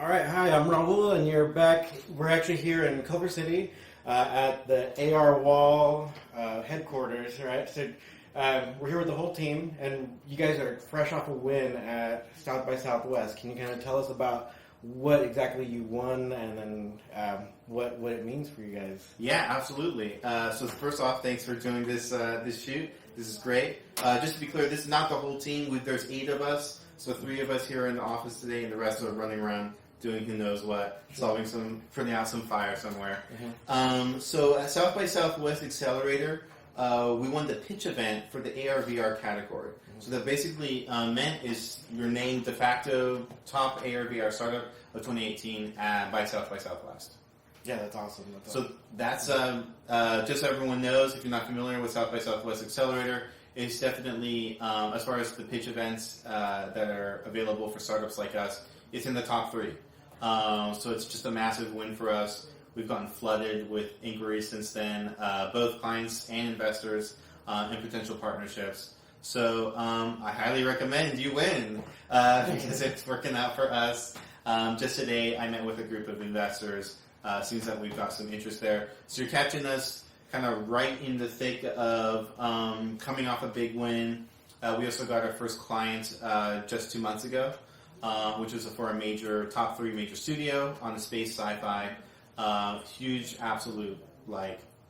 All right, hi, I'm Raul, and you're back. We're actually here in Culver City at the AR Wall headquarters, right? So we're here with the whole team, and you guys are fresh off a win at South by Southwest. Can you kind of tell us about what exactly you won, and then what it means for you guys? Yeah, absolutely. So first off, thanks for doing this shoot. This is great. Just to be clear, this is not the whole team. There's 8 of us, so 3 of us here in the office today, and the rest are running around doing who knows what, putting out some fire somewhere. Mm-hmm. So at South by Southwest Accelerator, we won the pitch event for the AR/VR category. Mm-hmm. So that basically meant is you're named de facto top AR/VR startup of 2018 by South by Southwest. Yeah, that's awesome. That's just so everyone knows, if you're not familiar with South by Southwest Accelerator, it's definitely, as far as the pitch events that are available for startups like us, it's in the top 3. So it's just a massive win for us. We've gotten flooded with inquiries since then, both clients and investors and potential partnerships. So I highly recommend you win because it's working out for us. Just today, I met with a group of investors. Seems that we've got some interest there. So you're catching us kind of right in the thick of coming off a big win. We also got our first client just 2 months ago. Which was for a top 3 major studio on the space sci-fi. Huge, absolute,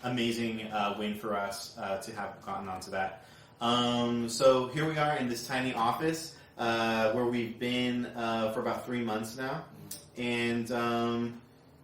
amazing win for us to have gotten onto that. So here we are in this tiny office where we've been for about 3 months now, and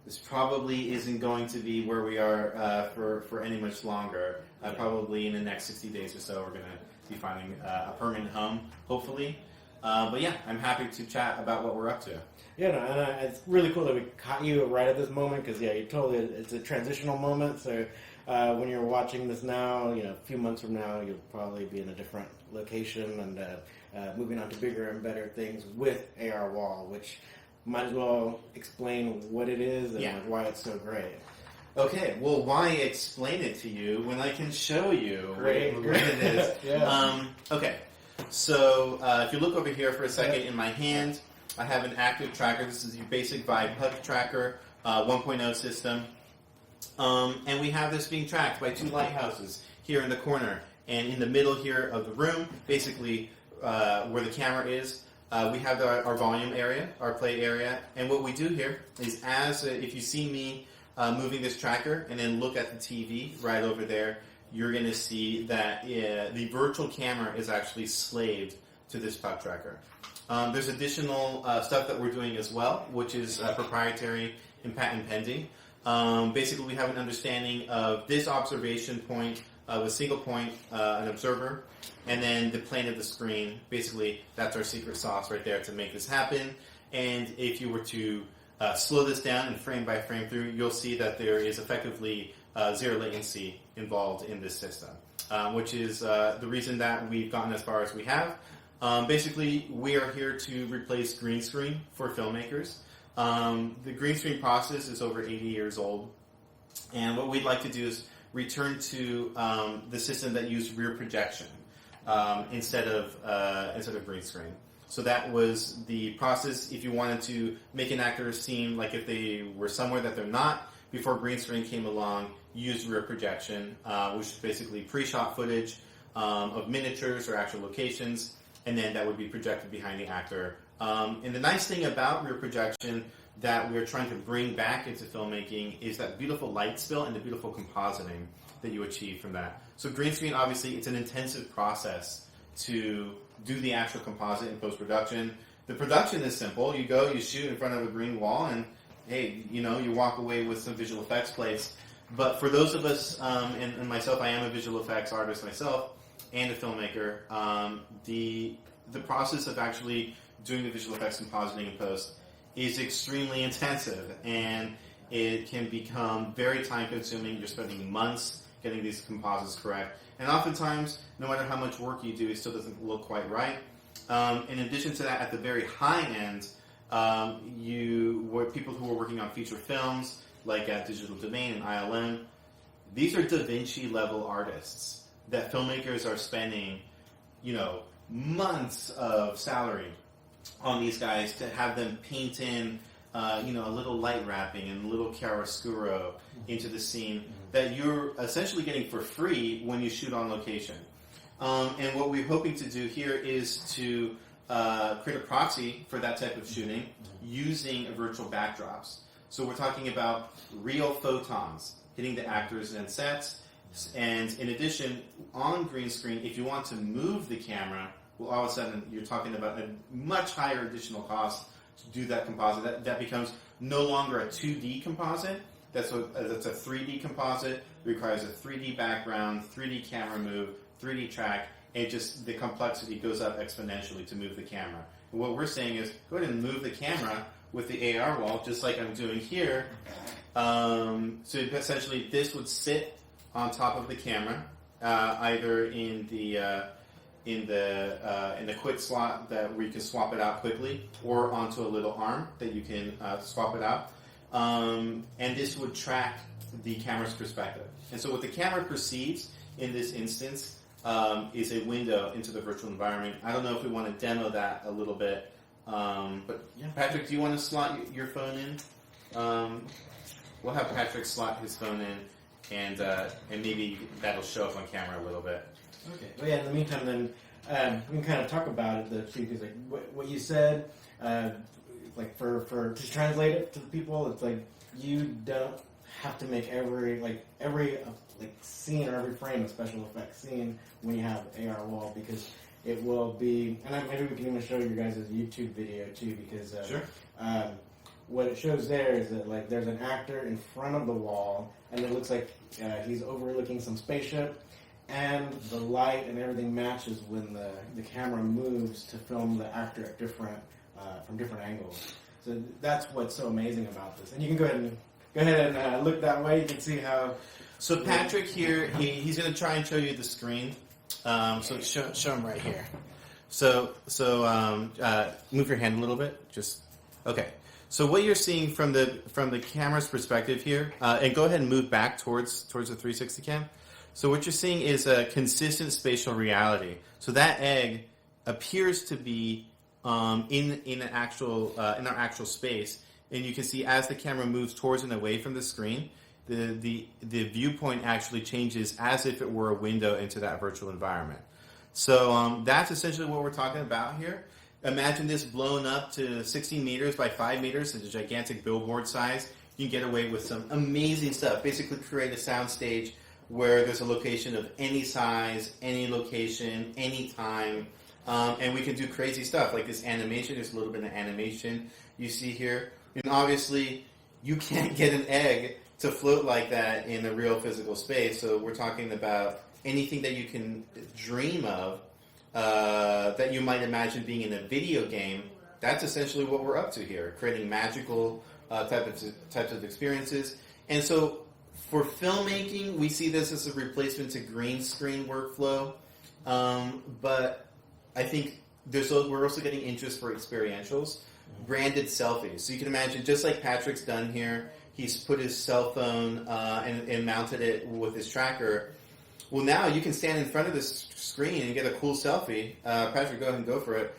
this probably isn't going to be where we are for any much longer. Probably in the next 60 days or so, we're going to be finding a permanent home, hopefully. But yeah, I'm happy to chat about what we're up to. Yeah, no, and it's really cool that we caught you right at this moment because it's a transitional moment. So when you're watching this now, a few months from now, you'll probably be in a different location and moving on to bigger and better things with AR Wall, which might as well explain what it is and why it's so great. Okay, well, why explain it to you when I can show you what it is? Yeah. Okay. So if you look over here for a second in my hand, I have an active tracker. This is your basic Vibe HUD tracker 1.0 system. And we have this being tracked by 2 lighthouses here in the corner. And in the middle here of the room, basically where the camera is, we have our volume area, our play area. And what we do here is if you see me moving this tracker and then look at the TV right over there, you're going to see that the virtual camera is actually slaved to this puck tracker. There's additional stuff that we're doing as well, which is proprietary and patent pending. Basically, we have an understanding of this observation point with a single point, an observer, and then the plane of the screen. Basically, that's our secret sauce right there to make this happen. And if you were to slow this down and frame by frame through, you'll see that there is effectively zero latency involved in this system, which is the reason that we've gotten as far as we have. Basically, we are here to replace green screen for filmmakers. The green screen process is over 80 years old, and what we'd like to do is return to the system that used rear projection instead of green screen. So that was the process if you wanted to make an actor seem like if they were somewhere that they're not. Before green screen came along, used rear projection, which is basically pre-shot footage of miniatures or actual locations, and then that would be projected behind the actor. And the nice thing about rear projection that we're trying to bring back into filmmaking is that beautiful light spill and the beautiful compositing that you achieve from that. So green screen, obviously, it's an intensive process to do the actual composite in post-production. The production is simple. You go, you shoot in front of a green wall, and hey, you walk away with some visual effects plates. But for those of us, and myself, I am a visual effects artist myself, and a filmmaker, the process of actually doing the visual effects compositing in post is extremely intensive, and it can become very time-consuming. You're spending months getting these composites correct. And oftentimes, no matter how much work you do, it still doesn't look quite right. In addition to that, at the very high end, people who are working on feature films, like at Digital Domain and ILM, these are Da Vinci level artists that filmmakers are spending, months of salary on these guys to have them paint in a little light wrapping and a little chiaroscuro into the scene that you're essentially getting for free when you shoot on location. And what we're hoping to do here is to create a proxy for that type of shooting using virtual backdrops. So we're talking about real photons hitting the actors and sets. And in addition, on green screen, if you want to move the camera, well, all of a sudden you're talking about a much higher additional cost to do that composite. That becomes no longer a 2D composite. That's a 3D composite. It requires a 3D background, 3D camera move, 3D track, and just the complexity goes up exponentially to move the camera. And what we're saying is, go ahead and move the camera with the AR wall, just like I'm doing here. So essentially, this would sit on top of the camera, either in the quick slot that where you can swap it out quickly, or onto a little arm that you can swap it out. And this would track the camera's perspective. And so what the camera perceives in this instance is a window into the virtual environment. I don't know if we want to demo that a little bit, but yeah, Patrick, do you want to slot your phone in? We'll have Patrick slot his phone in, and maybe that'll show up on camera a little bit. Okay. Well, yeah. In the meantime, then we can kind of talk about it. Because like what you said, like for to translate it to the people, it's like you don't have to make every scene or every frame a special effects scene when you have AR wall, because it will be. And maybe we can even show you guys a YouTube video too, because sure. What it shows there is that like there's an actor in front of the wall, and it looks like he's overlooking some spaceship, and the light and everything matches when the camera moves to film the actor at from different angles. So that's what's so amazing about this. And you can go ahead and look that way. You can see how. So Patrick here, he's going to try and show you the screen. So show him right here. So move your hand a little bit. Just okay. So what you're seeing from the camera's perspective here, and go ahead and move back towards the 360 cam. So what you're seeing is a consistent spatial reality. So that egg appears to be in our actual space, and you can see as the camera moves towards and away from the screen, the viewpoint actually changes as if it were a window into that virtual environment. So that's essentially what we're talking about here. Imagine this blown up to 16 meters by 5 meters, it's a gigantic billboard size. You can get away with some amazing stuff. Basically create a soundstage where there's a location of any size, any location, any time, and we can do crazy stuff like this animation. There's a little bit of animation you see here. And obviously, you can't get an egg to float like that in a real physical space, so we're talking about anything that you can dream of that you might imagine being in a video game. That's essentially what we're up to here, creating magical types of experiences. And so for filmmaking, we see this as a replacement to green screen workflow, but I think we're also getting interest for experientials, branded selfies. So you can imagine, just like Patrick's done here, he's put his cell phone and mounted it with his tracker. Well, now you can stand in front of this screen and get a cool selfie. Patrick, go ahead and go for it.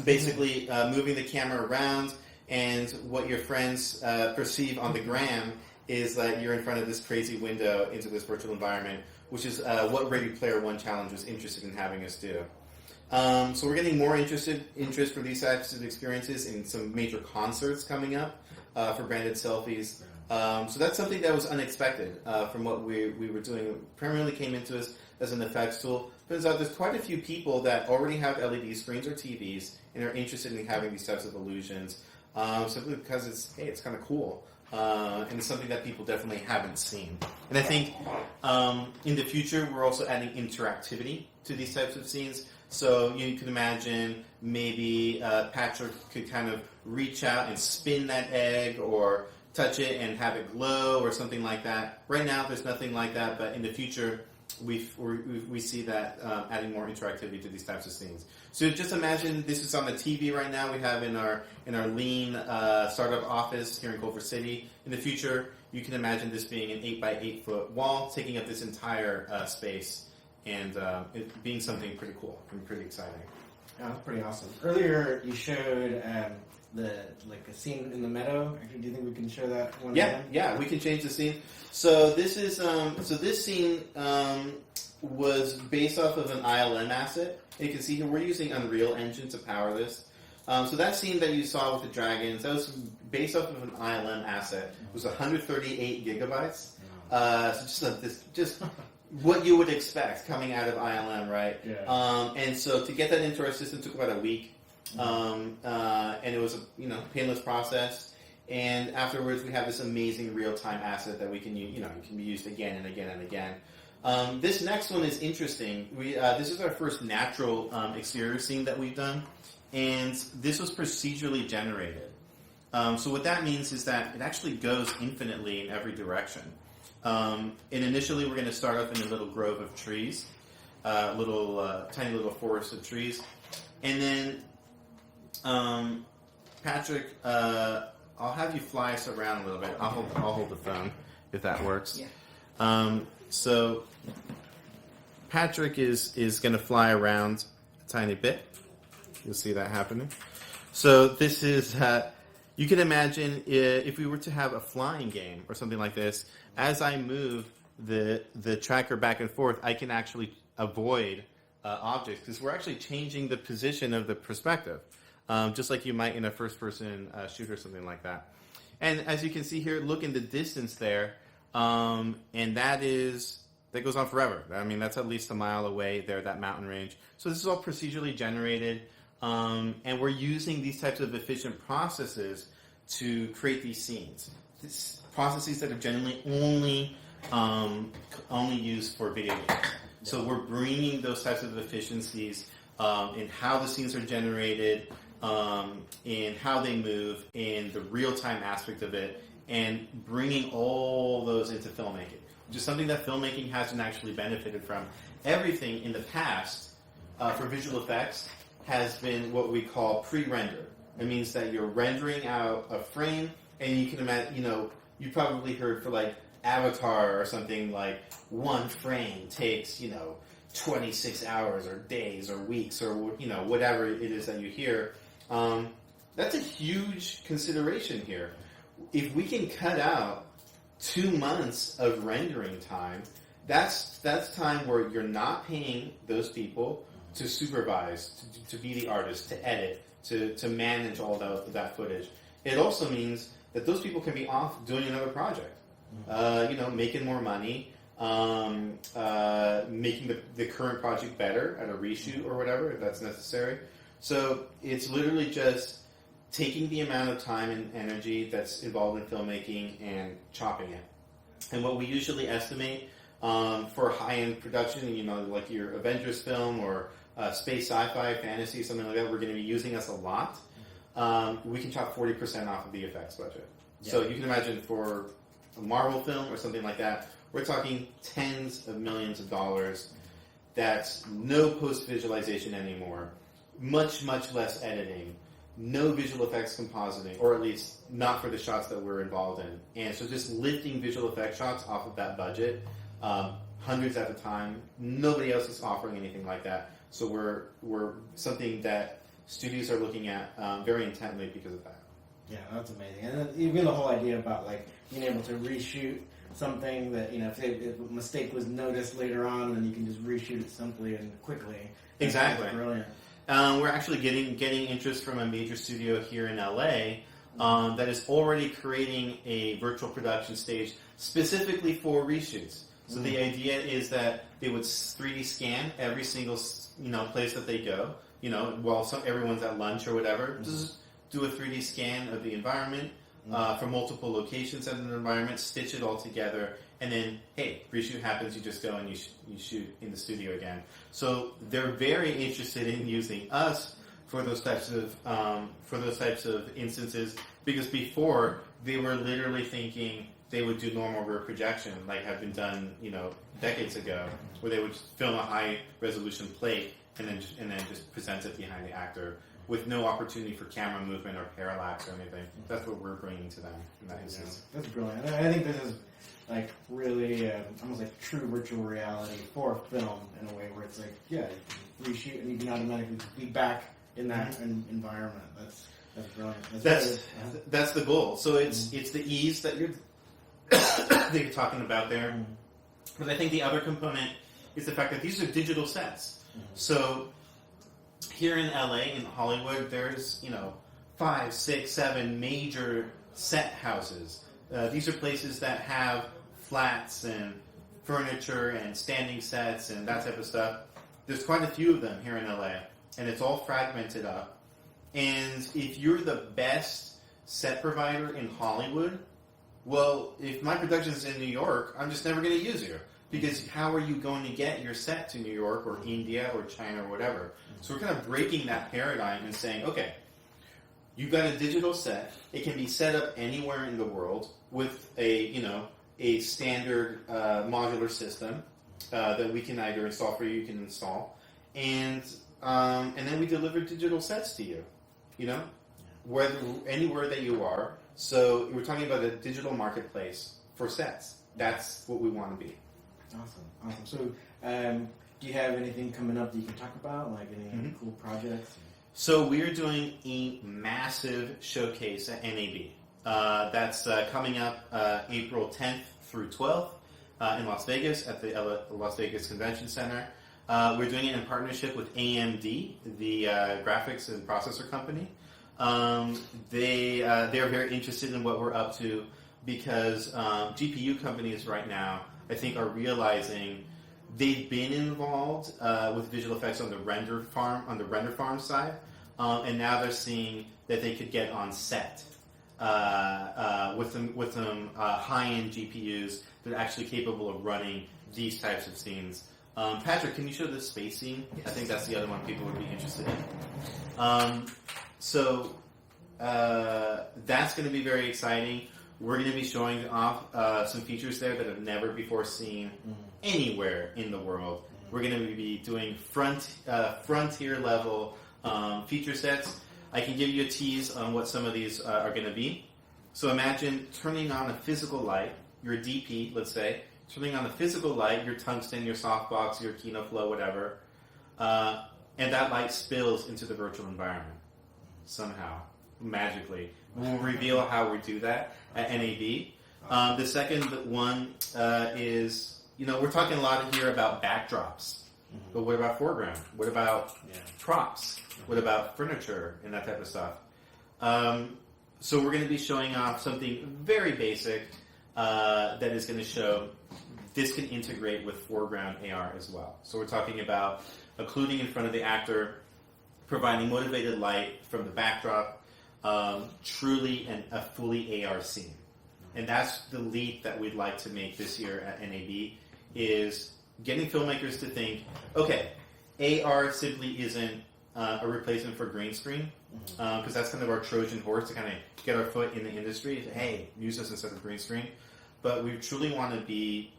Basically moving the camera around, and what your friends perceive on the gram is that you're in front of this crazy window into this virtual environment, which is what Ready Player One Challenge was interested in having us do. So we're getting more interest from these types of experiences in some major concerts coming up for branded selfies. So that's something that was unexpected from what we were doing. It primarily came into us as an effects tool. Turns out there's quite a few people that already have LED screens or TVs and are interested in having these types of illusions, simply because it's kind of cool. And it's something that people definitely haven't seen. And I think in the future, we're also adding interactivity to these types of scenes. So you can imagine maybe Patrick could kind of reach out and spin that egg, or touch it and have it glow, or something like that. Right now, there's nothing like that, but in the future, we see that adding more interactivity to these types of scenes. So just imagine this is on the TV right now. We have in our lean startup office here in Culver City. In the future, you can imagine this being an 8 by 8 foot wall, taking up this entire space, and it being something pretty cool and pretty exciting. Yeah, that's pretty awesome. Earlier, you showed a scene in the meadow? Actually, do you think we can show that one? Yeah, we can change the scene. So this is this scene was based off of an ILM asset. You can see here we're using Unreal Engine to power this. So that scene that you saw with the dragons, that was based off of an ILM asset. It was 138 gigabytes. So just what you would expect coming out of ILM, right? Yeah. And so to get that into our system took about a week, and it was a painless process. And afterwards, we have this amazing real-time asset that we can use. It can be used again and again and again. This next one is interesting. This is our first natural exterior scene that we've done, and this was procedurally generated. So what that means is that it actually goes infinitely in every direction. And initially, we're going to start off in a little grove of trees, tiny little forest of trees, and then Patrick, I'll have you fly us around a little bit. I'll hold the phone if that works. Yeah. So Patrick is going to fly around a tiny bit. You'll see that happening. So this is, you can imagine if we were to have a flying game or something like this, as I move the tracker back and forth, I can actually avoid objects because we're actually changing the position of the perspective, just like you might in a first-person shooter or something like that. And as you can see here, look in the distance there, and that goes on forever. I mean, that's at least a mile away there, that mountain range. So this is all procedurally generated, and we're using these types of efficient processes to create these scenes. Processes that are generally only used for video games. So we're bringing those types of efficiencies in how the scenes are generated, in how they move, in the real-time aspect of it, and bringing all those into filmmaking, which is something that filmmaking hasn't actually benefited from. Everything in the past for visual effects has been what we call pre-render. It means that you're rendering out a frame, and you can imagine, you probably heard for like Avatar or something like one frame takes, 26 hours or days or weeks or, whatever it is that you hear. That's a huge consideration here. If we can cut out 2 months of rendering time, that's time where you're not paying those people to supervise, to be the artist, to edit, to manage all that footage. It also means that those people can be off doing another project, making more money, making the current project better at a reshoot or whatever, if that's necessary. So it's literally just taking the amount of time and energy that's involved in filmmaking and chopping it. And what we usually estimate for high-end production, like your Avengers film or space sci-fi, fantasy, something like that, we're going to be using us a lot. We can chop 40% off of the effects budget. Yeah. So you can imagine for a Marvel film or something like that, we're talking tens of millions of dollars. That's no post-visualization anymore. Much, much less editing. No visual effects compositing, or at least not for the shots that we're involved in. And so just lifting visual effects shots off of that budget, hundreds at a time. Nobody else is offering anything like that. So we're something that studios are looking at very intently because of that. Yeah, that's amazing. And then even the whole idea about being able to reshoot something that if a mistake was noticed later on, then you can just reshoot it simply and quickly. Exactly. That's brilliant. We're actually getting interest from a major studio here in LA that is already creating a virtual production stage specifically for reshoots. So the idea is that they would 3D scan every single place that they go. While everyone's at lunch or whatever, just do a 3D scan of the environment from multiple locations in the environment, stitch it all together, and then, hey, reshoot happens, you just go and you shoot in the studio again. So they're very interested in using us for those types of instances, because before they were literally thinking they would do normal rear projection, like had been done, decades ago, where they would film a high resolution plate and then just present it behind the actor with no opportunity for camera movement or parallax or anything. That's what we're bringing to them in that instance. That's brilliant. I think this is really almost like true virtual reality for film in a way where it's you can reshoot and you can automatically be back in that environment. That's brilliant. That's the goal. So it's the ease that you're that you're talking about there. But I think the other component is the fact that these are digital sets. So here in LA, in Hollywood, there's 5, 6, 7 major set houses. These are places that have flats and furniture and standing sets and that type of stuff. There's quite a few of them here in LA, and it's all fragmented up. And if you're the best set provider in Hollywood, well, if my production is in New York, I'm just never going to use you. Because how are you going to get your set to New York or India or China or whatever? So we're kind of breaking that paradigm and saying, okay, you've got a digital set. It can be set up anywhere in the world with a standard modular system that we can either install for you can install, and then we deliver digital sets to you, whether anywhere that you are. So we're talking about a digital marketplace for sets. That's what we want to be. Awesome. So, do you have anything coming up that you can talk about, like any cool projects? So we're doing a massive showcase at NAB. That's coming up April 10th through 12th in Las Vegas at the Las Vegas Convention Center. We're doing it in partnership with AMD, the graphics and processor company. They're very interested in what we're up to because GPU companies right now, I think, are realizing they've been involved with visual effects on the render farm side, and now they're seeing that they could get on set with some high-end GPUs that are actually capable of running these types of scenes. Patrick, can you show the space scene? I think that's the other one people would be interested in. So that's going to be very exciting. We're going to be showing off some features there that have never before seen anywhere in the world. We're going to be doing frontier level feature sets. I can give you a tease on what some of these are going to be. So imagine turning on a physical light, your DP, let's say, turning on a physical light, your tungsten, your softbox, your KinoFlow, whatever, and that light spills into the virtual environment somehow, magically. We'll reveal how we do that at NAB. The second one is, we're talking a lot here about backdrops, but what about foreground? What about props? What about furniture and that type of stuff? So we're going to be showing off something very basic that is going to show this can integrate with foreground AR as well. So we're talking about occluding in front of the actor, providing motivated light from the backdrop, truly a fully AR scene. And that's the leap that we'd like to make this year at NAB, is getting filmmakers to think, okay, AR simply isn't a replacement for green screen, because that's kind of our Trojan horse to kind of get our foot in the industry. Hey, use this instead of green screen. But we truly want to be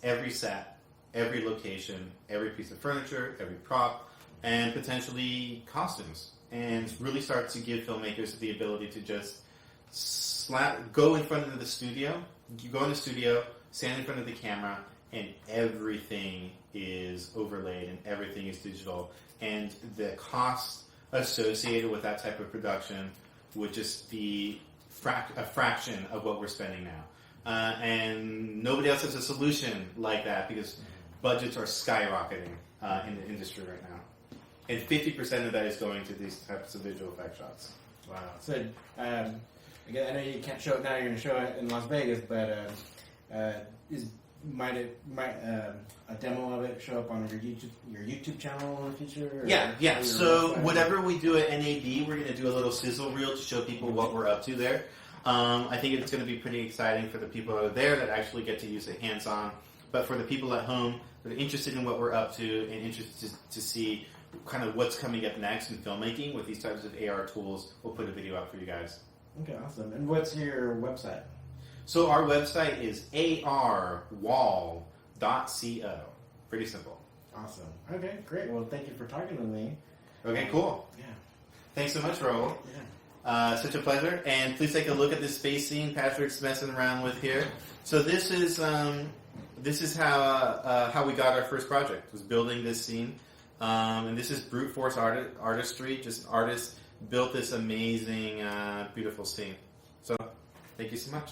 every set, every location, every piece of furniture, every prop, and potentially costumes, and really start to give filmmakers the ability to just go in front of the studio. You go in the studio, stand in front of the camera, and everything is overlaid and everything is digital. And the cost associated with that type of production would just be a fraction of what we're spending now. And nobody else has a solution like that because budgets are skyrocketing in the industry right now. And 50% of that is going to these types of visual effect shots. Wow. So, again, I know you can't show it now, you're going to show it in Las Vegas, but might a demo of it show up on your YouTube channel in the future? Yeah. So whatever we do at NAB, we're going to do a little sizzle reel to show people what we're up to there. I think it's going to be pretty exciting for the people that are there that actually get to use it hands-on. But for the people at home that are interested in what we're up to and interested to see kind of what's coming up next in filmmaking with these types of AR tools, we'll put a video out for you guys. Okay, awesome. And what's your website? So our website is arwall.co. Pretty simple. Awesome. Okay, great. Well, thank you for talking with me. Okay, cool. Yeah. Thanks so much, Raul. Yeah. Such a pleasure. And please take a look at this space scene Patrick's messing around with here. So this is how we got our first project, was building this scene. And this is brute force artistry, just artists built this amazing, beautiful scene. So, thank you so much.